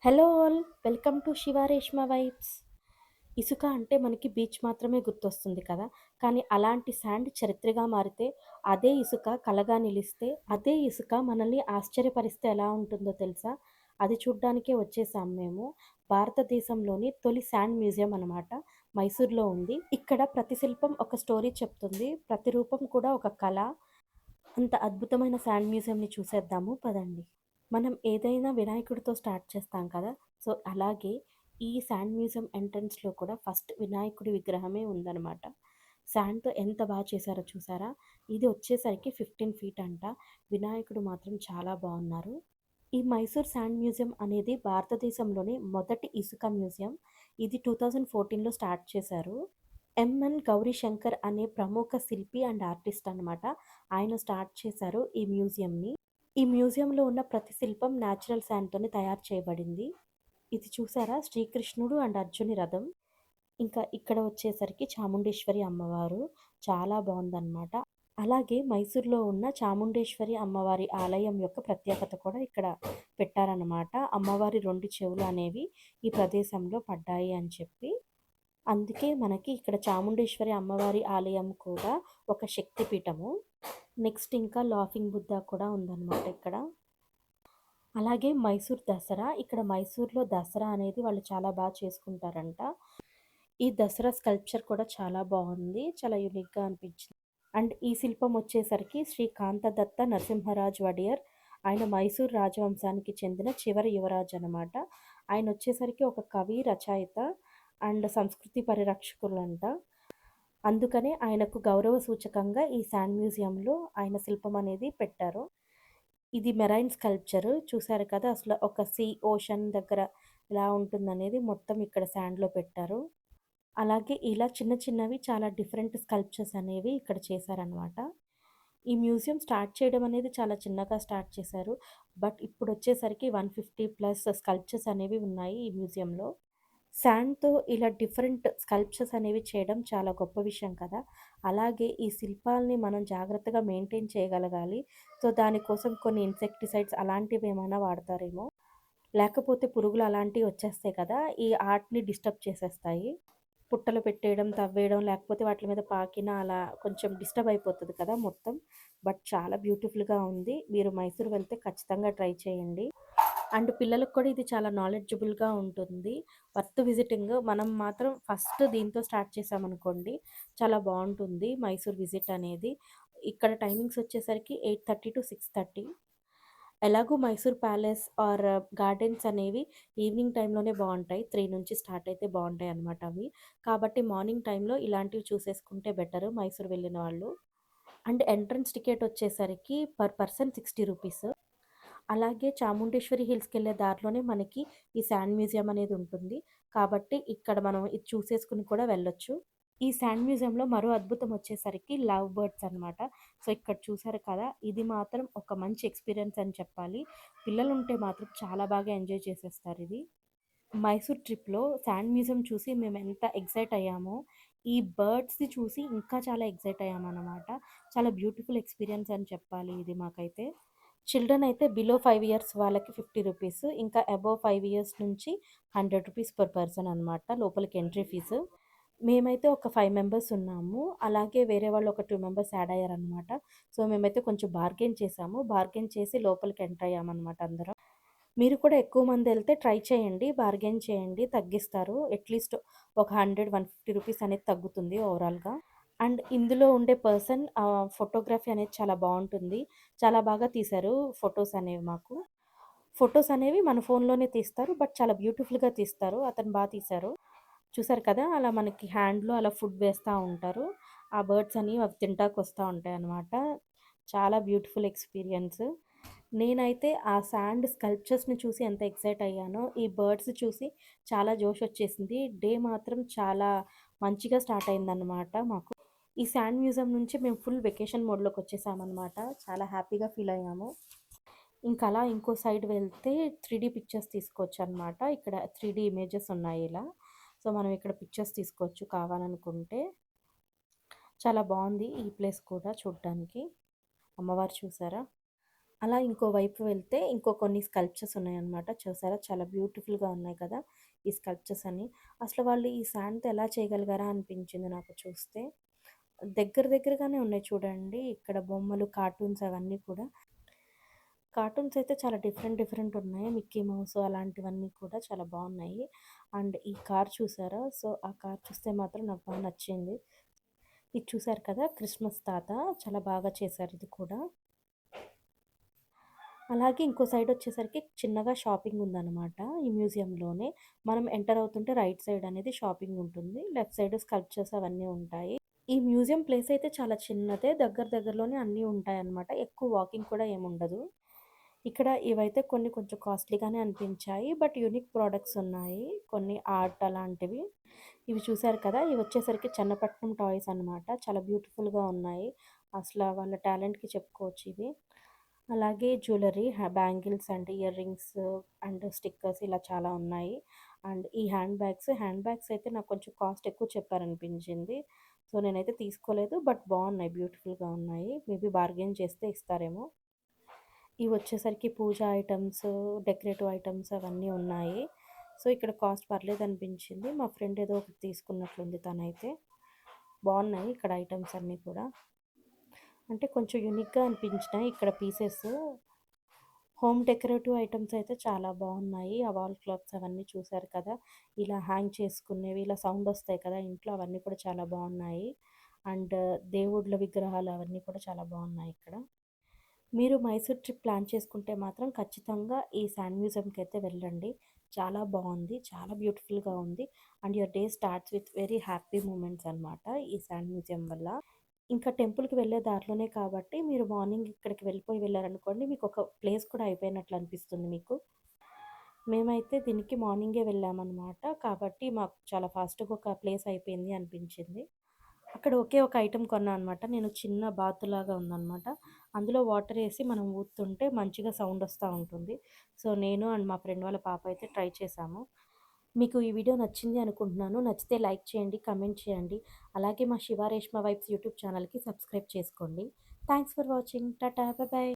Hello all, welcome to Shiva Reshma vibes. ఇసుక అంటే మనకి బీచ్ మాత్రమే గుర్తొస్తుంది కదా! కానీ అలాంటి శాండ్ చరిత్రగా మారితే, అదే ఇసుక కలగా నిలిస్తే, అదే ఇసుక మనల్ని ఆశ్చర్యపరిస్తే ఎలా ఉంటుందో తెలుసా? అది చూడ్డానికే వచ్చేసాం మేము. భారతదేశంలోని తొలి శాండ్ మ్యూజియం అనమాట. మైసూర్‌లో ఉంది. ఇక్కడ ప్రతి శిల్పం ఒక స్టోరీ చెప్తుంది. ప్రతి రూపం కూడా ఒక కళ. అంత అద్భుతమైన శాండ్ మ్యూజియంని చూసేద్దాము పదండి. మనం ఏదైనా వినాయకుడితో స్టార్ట్ చేస్తాం కదా! సో, అలాగే ఈ శాండ్ మ్యూజియం ఎంట్రన్స్‌లో కూడా ఫస్ట్ వినాయకుడి విగ్రహమే ఉందనమాట. శాండ్‌తో ఎంత చేశారో చూసారా? ఇది వచ్చేసరికి 15 ఫీట్ అంట. వినాయకుడు మాత్రం చాలా బావున్నారు. ఈ మైసూర్ శాండ్ మ్యూజియం అనేది భారతదేశంలోనే మొదటి ఇసుక మ్యూజియం. ఇది 2014లో స్టార్ట్ చేశారు. ఎంఎన్ గౌరీశంకర్ అనే ప్రముఖ శిల్పి అండ్ ఆర్టిస్ట్ అనమాట. ఆయన స్టార్ట్ చేశారు ఈ మ్యూజియంని. ఈ మ్యూజియంలో ఉన్న ప్రతి శిల్పం న్యాచురల్ శాండ్‌తోనే తయారు చేయబడింది. ఇది చూసారా? శ్రీకృష్ణుడు అండ్ అర్జుని రథం. ఇంకా ఇక్కడ వచ్చేసరికి చాముండేశ్వరి అమ్మవారు. చాలా బావుందనమాట. అలాగే మైసూర్‌లో ఉన్న చాముండేశ్వరి అమ్మవారి ఆలయం యొక్క ప్రత్యేకత కూడా ఇక్కడ పెట్టారనమాట. అమ్మవారి 2 చెవులు అనేవి ఈ ప్రదేశంలో పడ్డాయి అని చెప్పి. అందుకే మనకి ఇక్కడ చాముండేశ్వరి అమ్మవారి ఆలయం కూడా ఒక శక్తి పీఠము. నెక్స్ట్ ఇంకా లాఫింగ్ బుద్ధ కూడా ఉందనమాట ఇక్కడ. అలాగే మైసూర్ దసరా. ఇక్కడ మైసూర్‌లో దసరా అనేది వాళ్ళు చాలా చేసుకుంటారంట. ఈ దసరా స్కల్ప్చర్ కూడా చాలా బావుంది. చాలా యూనిక్‌గా అనిపించింది. అండ్ ఈ శిల్పం వచ్చేసరికి శ్రీ కాంతదత్త నరసింహరాజ్ వడియర్. ఆయన మైసూర్ రాజవంశానికి చెందిన చివరి యువరాజు అనమాట. ఆయన వచ్చేసరికి ఒక కవి, రచయిత అండ్ సంస్కృతి పరిరక్షకులంట. అందుకనే ఆయనకు గౌరవ సూచకంగా ఈ శాండ్ మ్యూజియంలో ఆయన శిల్పం అనేది పెట్టారు. ఇది మెరైన్ స్కల్ప్చర్ చూసారు కదా! అసలు ఒక ఓషన్ దగ్గర ఎలా ఉంటుందనేది మొత్తం ఇక్కడ శాండ్‌లో పెట్టారు. అలాగే ఇలా చిన్న చిన్నవి చాలా డిఫరెంట్ స్కల్ప్చర్స్ అనేవి ఇక్కడ చేశారనమాట. ఈ మ్యూజియం స్టార్ట్ చేయడం అనేది చాలా చిన్నగా స్టార్ట్ చేశారు. బట్ ఇప్పుడొచ్చేసరికి 150 ప్లస్ స్కల్ప్చర్స్ అనేవి ఉన్నాయి ఈ మ్యూజియంలో. శాండ్‌తో ఇలా డిఫరెంట్ స్కల్ప్చర్స్ అనేవి చేయడం చాలా గొప్ప విషయం కదా! అలాగే ఈ శిల్పాల్ని మనం జాగ్రత్తగా మెయింటైన్ చేయగలగాలి. సో, దానికోసం కొన్ని ఇన్సెక్టిసైడ్స్ అలాంటివేమైనా వాడతారేమో! లేకపోతే పురుగులు అలాంటివి వచ్చేస్తాయి కదా! ఈ ఆర్ట్‌ని డిస్టర్బ్ చేసేస్తాయి. పుట్టలు పెట్టేయడం, తవ్వేయడం లేకపోతే వాటి మీద పాకినా అలా కొంచెం డిస్టర్బ్ అయిపోతది కదా మొత్తం. బట్ చాలా బ్యూటిఫుల్‌గా ఉంది. మీరు మైసూర్ వెళ్తే ఖచ్చితంగా ట్రై చేయండి. అండ్ పిల్లలకు కూడా ఇది చాలా నాలెడ్జబుల్‌గా ఉంటుంది. Worth visiting. మనం మాత్రం ఫస్ట్ దీంతో స్టార్ట్ చేశామనుకోండి, చాలా బావుంటుంది మైసూర్ విజిట్ అనేది. ఇక్కడ టైమింగ్స్ వచ్చేసరికి 8:30-6:30. ఎలాగో మైసూర్ ప్యాలెస్ ఆర్ గార్డెన్స్ అనేవి ఈవినింగ్ టైంలోనే బావుంటాయి. 3 నుంచి స్టార్ట్ అయితే బావుంటాయన్నమాట అవి. కాబట్టి మార్నింగ్ టైంలో ఇలాంటివి చూసేసుకుంటే బెటరు మైసూర్ వెళ్ళిన వాళ్ళు. అండ్ ఎంట్రన్స్ టికెట్ వచ్చేసరికి పర్ పర్సన్ 60 రూపీస్. అలాగే చాముండేశ్వరి హిల్స్‌కెళ్ళే దారిలోనే మనకి ఈ శాండ్ మ్యూజియం అనేది ఉంటుంది. కాబట్టి ఇక్కడ మనం ఇది చూసేసుకొని కూడా వెళ్ళొచ్చు. ఈ శాండ్ మ్యూజియంలో మరో అద్భుతం వచ్చేసరికి లవ్ బర్డ్స్ అనమాట. సో, ఇక్కడ చూసారు కదా! ఇది మాత్రం ఒక మంచి ఎక్స్‌పీరియన్స్ అని చెప్పాలి. పిల్లలుంటే మాత్రం చాలా బాగా ఎంజాయ్ చేసేస్తారిది. మైసూర్ ట్రిప్‌లో శాండ్ మ్యూజియం చూసి మేమెంత ఎక్సైట్ అయ్యామో, ఈ బర్డ్స్‌ని చూసి ఇంకా చాలా ఎక్సైట్ అయ్యామనమాట. చాలా బ్యూటిఫుల్ ఎక్స్‌పీరియన్స్ అని చెప్పాలి ఇది మాకైతే. చిల్డ్రన్ అయితే బిలో 5 ఇయర్స్ వాళ్ళకి 50 రూపీస్. ఇంకా అబోవ్ 5 ఇయర్స్ నుంచి 100 రూపీస్ పర్ పర్సన్ అనమాట. లోపలికి ఎంట్రీ ఫీజు. మేమైతే ఒక 5 మెంబర్స్ ఉన్నాము. అలాగే వేరే వాళ్ళు ఒక 2 మెంబర్స్ యాడ్ అయ్యారనమాట. సో, మేమైతే కొంచెం బార్గెయిన్ చేశాము. బార్గెయిన్ చేసి లోపలికి ఎంటర్ అయ్యామనమాట అందరం. మీరు కూడా ఎక్కువ మందెళ్తే ట్రై చేయండి. బార్గెయిన్ చేయండి. తగ్గిస్తారు. అట్‌లీస్ట్ ఒక 100, 150 రూపీస్ అనేది తగ్గుతుంది ఓవరాల్‌గా. అండ్ ఇందులో ఉండే పర్సన్ ఫోటోగ్రఫీ అనేది చాలా బావుంటుంది. చాలా బాగా తీశారు ఫోటోస్ అనేవి మాకు. ఫోటోస్ అనేవి మన ఫోన్‌లోనే తీస్తారు. బట్ చాలా బ్యూటిఫుల్‌గా తీస్తారు. అతను తీశారు. చూసారు కదా! అలా మనకి హ్యాండ్‌లో అలా ఫుడ్ వేస్తా ఉంటారు. ఆ బర్డ్స్ అని అవి తింటాకొస్తా ఉంటాయన్నమాట. చాలా బ్యూటిఫుల్ ఎక్స్‌పీరియన్స్. నేనైతే ఆ శాండ్ స్కల్ప్చర్స్‌ని చూసి ఎంత ఎక్సైట్ అయ్యానో, ఈ బర్డ్స్ చూసి చాలా జోషొచ్చేసింది. డే మాత్రం చాలా మంచిగా స్టార్ట్ అయిందన్నమాట మాకు. ఈ శాండ్ మ్యూజియం నుంచి మేము ఫుల్ వెకేషన్ మోడ్‌లోకొచ్చేసామనమాట. చాలా హ్యాపీగా ఫీల్ అయ్యాము. ఇంకా అలా ఇంకో సైడ్ వెళ్తే 3 పిక్చర్స్ తీసుకోవచ్చనమాట. ఇక్కడ 3 ఇమేజెస్ ఉన్నాయి ఇలా. సో, మనం ఇక్కడ పిక్చర్స్ తీసుకోవచ్చు కావాలనుకుంటే. చాలా బావుంది ఈ ప్లేస్ కూడా చూడ్డానికి. అమ్మవారు చూసారా? అలా ఇంకో వైపు వెళ్తే ఇంకో కొన్ని స్కల్ప్చర్స్ ఉన్నాయన్నమాట. చూసారా చాలా బ్యూటిఫుల్‌గా ఉన్నాయి కదా! ఈ స్కల్ప్చర్స్ అన్ని. అసలు వాళ్ళు ఈ శాండ్‌తో ఎలా చేయగలిగారా అనిపించింది నాకు చూస్తే. దగ్గరగానే ఉన్నాయి చూడండి. ఇక్కడ బొమ్మలు, కార్టూన్స్ అవన్నీ కూడా. కార్టూన్స్ అయితే చాలా డిఫరెంట్ ఉన్నాయి. మిక్కీ మౌస్ అలాంటివన్నీ కూడా చాలా బావున్నాయి. అండ్ ఈ కార్ చూసారా? సో, ఆ కార్ చూస్తే మాత్రం నాకు బా నచ్చింది. ఇది చూసారు కదా! క్రిస్మస్ తాత చాలా బాగా చేశారు ఇది కూడా. అలాగే ఇంకో సైడొచ్చేసరికి చిన్నగా షాపింగ్ ఉందనమాట. ఈ మ్యూజియంలోనే. మనం ఎంటర్ అవుతుంటే రైట్ సైడ్ అనేది షాపింగ్ ఉంటుంది. లెఫ్ట్ సైడ్ స్కల్ప్చర్స్ అవన్నీ ఉంటాయి. ఈ మ్యూజియం ప్లేస్ అయితే చాలా చిన్నదే. దగ్గరలోనే అన్నీ ఉంటాయన్నమాట. ఎక్కువ వాకింగ్ కూడా ఏముండదు. ఇక్కడ ఇవైతే కొన్ని కొంచెం కాస్ట్‌లీగానే అనిపించాయి. బట్ యూనిక్ ప్రొడక్ట్స్ ఉన్నాయి. కొన్ని ఆర్ట్ అలాంటివి. ఇవి చూసారు కదా! ఇవొచ్చేసరికి చెన్నపట్నం టాయ్స్ అనమాట. చాలా బ్యూటిఫుల్‌గా ఉన్నాయి. అసల వాళ్ళ టాలెంట్‌కి చెప్పుకోవచ్చు ఇవి. అలాగే jewellery, bangles and ear rings and stickers ఇలా చాలా ఉన్నాయి. అండ్ ఈ హ్యాండ్ బ్యాగ్స్ అయితే నాకు కొంచెం కాస్ట్ ఎక్కువ చెప్పారనిపించింది. సో, నేనైతే తీసుకోలేదు. బట్ బావున్నాయి. బ్యూటిఫుల్‌గా ఉన్నాయి. మేబీ బార్గెయిన్ చేస్తే ఇస్తారేమో. ఇవొచ్చేసరికి పూజా ఐటెమ్స్, డెకరేటివ్ ఐటెమ్స్ అవన్నీ ఉన్నాయి. సో, ఇక్కడ కాస్ట్ పర్లేదనిపించింది. మా ఫ్రెండ్ ఏదో ఒకటి తీసుకున్నట్లుంది తనైతే. బావున్నాయి ఇక్కడ ఐటెమ్స్ అన్నీ కూడా. అంటే కొంచెం యూనిక్‌గా అనిపించినాయి ఇక్కడ పీసెస్. హోమ్ డెకరేటివ్ ఐటెమ్స్ అయితే చాలా బావున్నాయి. ఆ వాల్ క్లాక్స్ అవన్నీ చూసారు కదా! ఇలా హ్యాంగ్ చేసుకునేవి, ఇలా సౌండొస్తాయి కదా ఇంట్లో అవన్నీ కూడా చాలా బావున్నాయి. అండ్ దేవుళ్ళ విగ్రహాలు అవన్నీ కూడా చాలా బావున్నాయి ఇక్కడ. మీరు మైసూర్ ట్రిప్ ప్లాన్ చేసుకుంటే మాత్రం ఖచ్చితంగా ఈ శాండ్ మ్యూజియంకైతే వెళ్ళండి. చాలా బావుంది. చాలా బ్యూటిఫుల్‌గా ఉంది. And your day starts with very happy moments అనమాట ఈ శాండ్ మ్యూజియం వల్ల. ఇంకా టెంపుల్‌కి వెళ్ళే దారిలోనే కాబట్టి మీరు మార్నింగ్ ఇక్కడికి వెళ్లారనుకోండి మీకొక ప్లేస్ కూడా అయిపోయినట్లు అనిపిస్తుంది మీకు. మేమైతే దీనికి మార్నింగే వెళ్ళామనమాట. కాబట్టి మాకు చాలా ఫాస్ట్‌గా ఒక ప్లేస్ అయిపోయింది అనిపించింది. అక్కడ ఒకే ఒక ఐటెమ్ కొన్నా అనమాట. నేను చిన్న బాతులాగా ఉందనమాట. అందులో వాటరేసి మనం ఊదుతుంటే మంచిగా సౌండొస్తా ఉంటుంది. సో, నేను అండ్ మా ఫ్రెండ్ వాళ్ళ పాప అయితే ట్రై చేశాము. మీకు ఈ వీడియో నచ్చింది అనుకుంటున్నాను. నచ్చితే లైక్ చేయండి, కమెంట్ చేయండి. అలాగే మా 'శివ రేష్మ వైబ్స్' యూట్యూబ్ ఛానల్‌కి సబ్స్క్రైబ్ చేసుకోండి. Thanks for watching. Tata! By by.